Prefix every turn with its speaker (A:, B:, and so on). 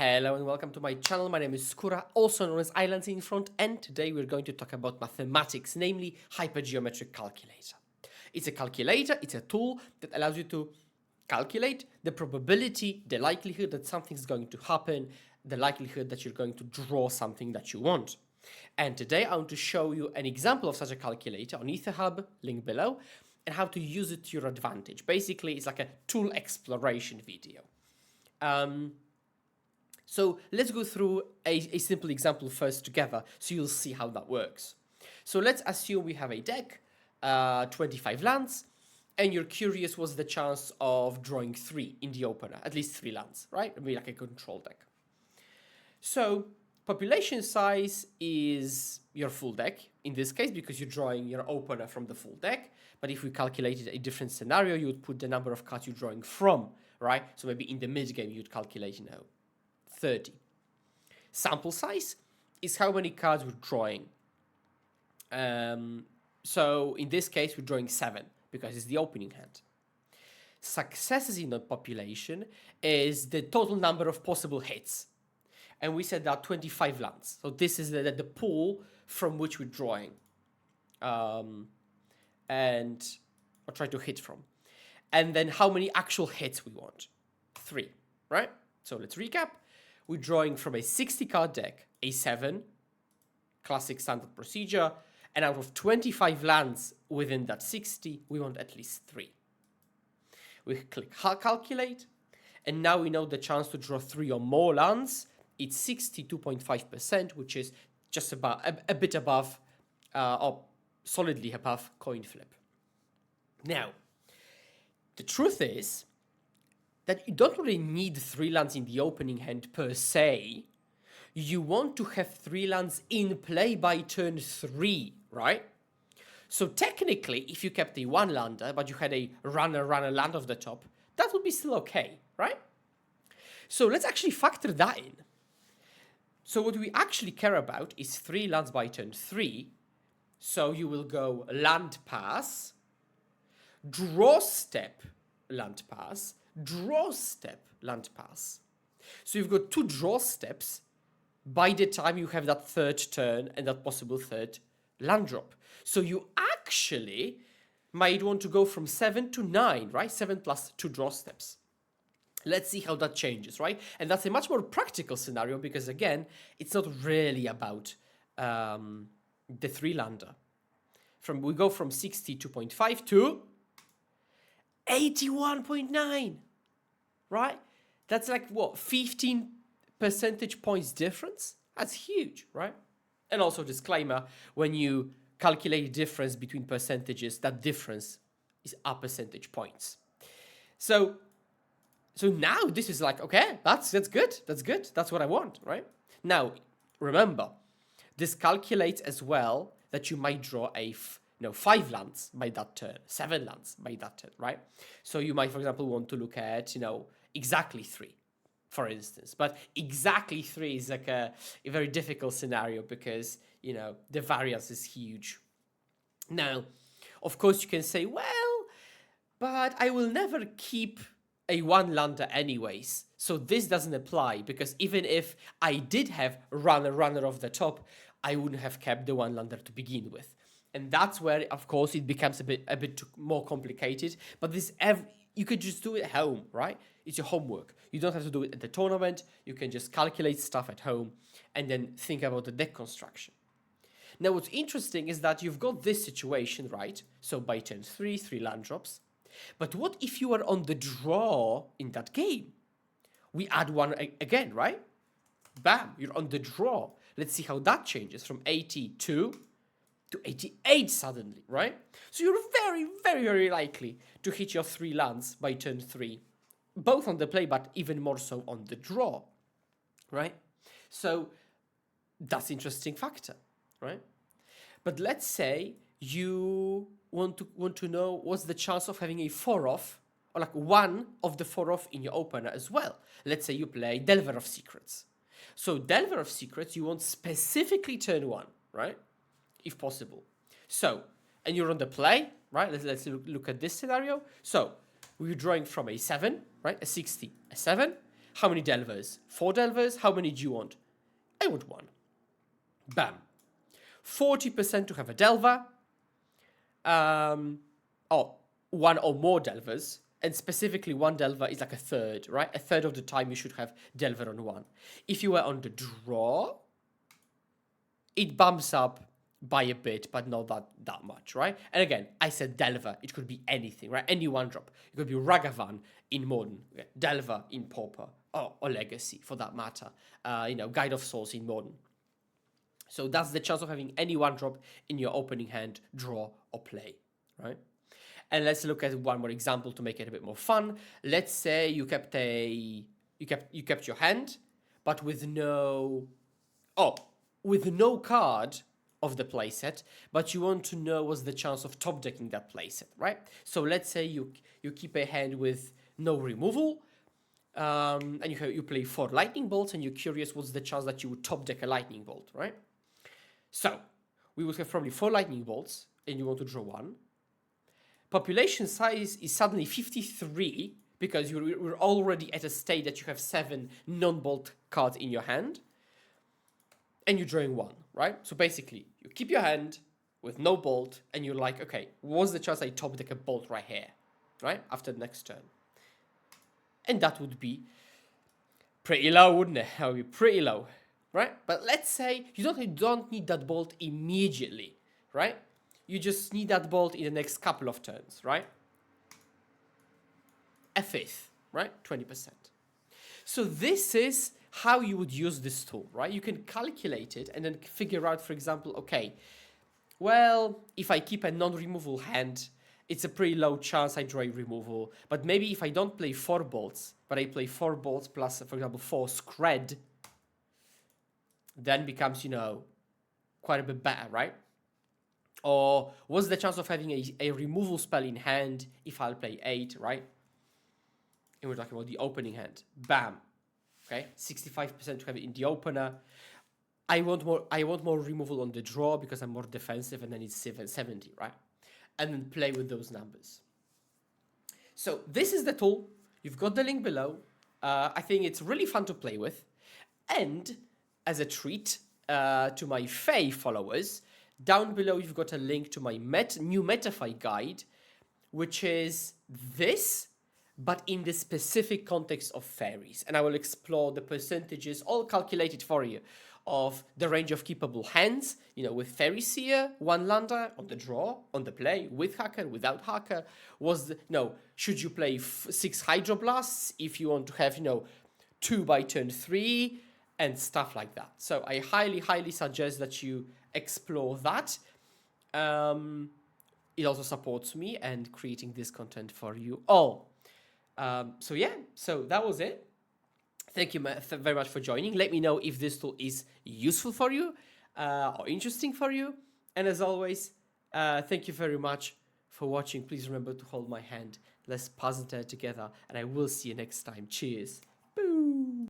A: Hello and welcome to my channel. My name is Skóra, also known as Islands in Front, and today we're going to talk about mathematics, namely hypergeometric calculator. It's a calculator, it's a tool that allows you to calculate the probability, the likelihood that something's going to happen, the likelihood that you're going to draw something that you want. And today I want to show you an example of such a calculator on EtherHub, link below, and how to use it to your advantage. Basically, it's like a tool exploration video. So let's go through a simple example first together, so you'll see how that works. So let's assume we have a deck, 25 lands, and you're curious what's the chance of drawing 3 in the opener, at least 3 lands, right? It'd be like a control deck. So population size is your full deck, in this case, because you're drawing your opener from the full deck. But if we calculated a different scenario, you would put the number of cards you're drawing from, right? So maybe in the mid-game, you'd calculate, 30. Sample size is how many cards we're drawing. So in this case, we're drawing 7 because it's the opening hand. Successes in the population is the total number of possible hits. And we said that 25 lands. So this is the pool from which we're drawing. And or try to hit from. And then how many actual hits we want? 3, right? So let's recap. We're drawing from a 60 card deck, a 7, classic standard procedure, and out of 25 lands within that 60, we want at least 3. We click calculate, and now we know the chance to draw 3 or more lands. It's 62.5%, which is just about a bit above, or solidly above coin flip. Now, the truth is that you don't really need 3 lands in the opening hand per se. You want to have 3 lands in play by turn 3, right? So technically, if you kept a 1-lander, but you had a runner land off the top, that would be still okay, right? So let's actually factor that in. So what we actually care about is 3 lands by turn 3. So you will go land pass, draw step, land pass, draw step, land pass. So you've got 2 draw steps by the time you have that 3rd turn and that possible 3rd land drop. So you actually might want to go from 7 to 9, right? 7 plus 2 draw steps. Let's see how that changes, right? And that's a much more practical scenario because, again, it's not really about the 3-lander. We go from 62.5 to 81.9. Right? That's like, what, 15 percentage points difference? That's huge, right? And also, disclaimer, when you calculate difference between percentages, that difference is a percentage points. So now this is like, okay, that's good. That's good. That's what I want, right? Now, remember, this calculates as well that you might draw 5 lands by that turn, 7 lands by that turn, right? So you might, for example, want to look at, exactly 3, for instance. But exactly 3 is like a very difficult scenario because, the variance is huge. Now, of course, you can say, well, but I will never keep a 1-lander anyways. So this doesn't apply because even if I did have runner off the top, I wouldn't have kept the 1-lander to begin with. And that's where, of course, it becomes a bit more complicated. But you could just do it at home, right? It's your homework. You don't have to do it at the tournament. You can just calculate stuff at home and then think about the deck construction. Now, what's interesting is that you've got this situation, right? So by turn 3 land drops. But what if you were on the draw in that game? We add 1 again, right? Bam, you're on the draw. Let's see how that changes from 82 to 88 suddenly, right? So you're very, very, very likely to hit your 3 lands by turn 3, both on the play, but even more so on the draw, right? So that's an interesting factor, right? But let's say you want to know what's the chance of having a 4-off, or like 1 of the 4-off in your opener as well. Let's say you play Delver of Secrets. So Delver of Secrets, you want specifically turn 1, right? If possible. So, and you're on the play, right? Let's look at this scenario. So, we're drawing from a 7, right? A 60, a 7. How many delvers? 4 delvers. How many do you want? I want 1. Bam. 40% to have a delver. Oh, 1 or more delvers. And specifically 1 delver is like a third, right? A third of the time you should have delver on 1. If you were on the draw, it bumps up by a bit, but not that much, right? And again, I said delver. It could be anything, right? Any 1 drop. It could be Ragavan in Modern, delver in Pauper, or Legacy for that matter. Guide of Souls in Modern. So that's the chance of having any 1 drop in your opening hand, draw or play, right? And let's look at one more example to make it a bit more fun. Let's say you kept your hand, but with no card of the playset, but you want to know what's the chance of top decking that playset, right? So let's say you keep a hand with no removal, and you play 4 lightning bolts, and you're curious what's the chance that you would top deck a lightning bolt, right? So we would have probably 4 lightning bolts, and you want to draw 1. Population size is suddenly 53 because you're already at a state that you have 7 non-bolt cards in your hand, and you're drawing 1, right? So basically, you keep your hand with no bolt, and you're like, okay, what's the chance I top deck a bolt right here, right? After the next turn. And that would be pretty low, wouldn't it? That would be pretty low, right? But let's say you don't need that bolt immediately, right? You just need that bolt in the next couple of turns, right? A fifth, right? 20%. So this is how you would use this tool, right? You can calculate it and then figure out, for example, okay, well, if I keep a non-removal hand, it's a pretty low chance I draw a removal. But maybe if I don't play 4 bolts, but I play 4 bolts plus, for example, 4 scred, then becomes, quite a bit better, right? Or what's the chance of having a removal spell in hand if I'll play 8, right? And we're talking about the opening hand. Bam. Okay, 65% to have it in the opener. I want more removal on the draw because I'm more defensive, and then it's 70, right? And then play with those numbers. So this is the tool. You've got the link below. I think it's really fun to play with. And as a treat to my Fae followers, down below you've got a link to my new Metafy guide, which is this, but in the specific context of fairies. And I will explore the percentages, all calculated for you, of the range of keepable hands, with Fairy Seer, 1 lander, on the draw, on the play, with Hacker, without Hacker. Should you play 6 Hydroblasts if you want to have, 2 by turn 3, and stuff like that. So I highly, highly suggest that you explore that. It also supports me and creating this content for you all. So that was it. Thank you very much for joining. Let me know if this tool is useful for you or interesting for you. And as always, thank you very much for watching. Please remember to hold my hand. Let's puzzle together, and I will see you next time. Cheers.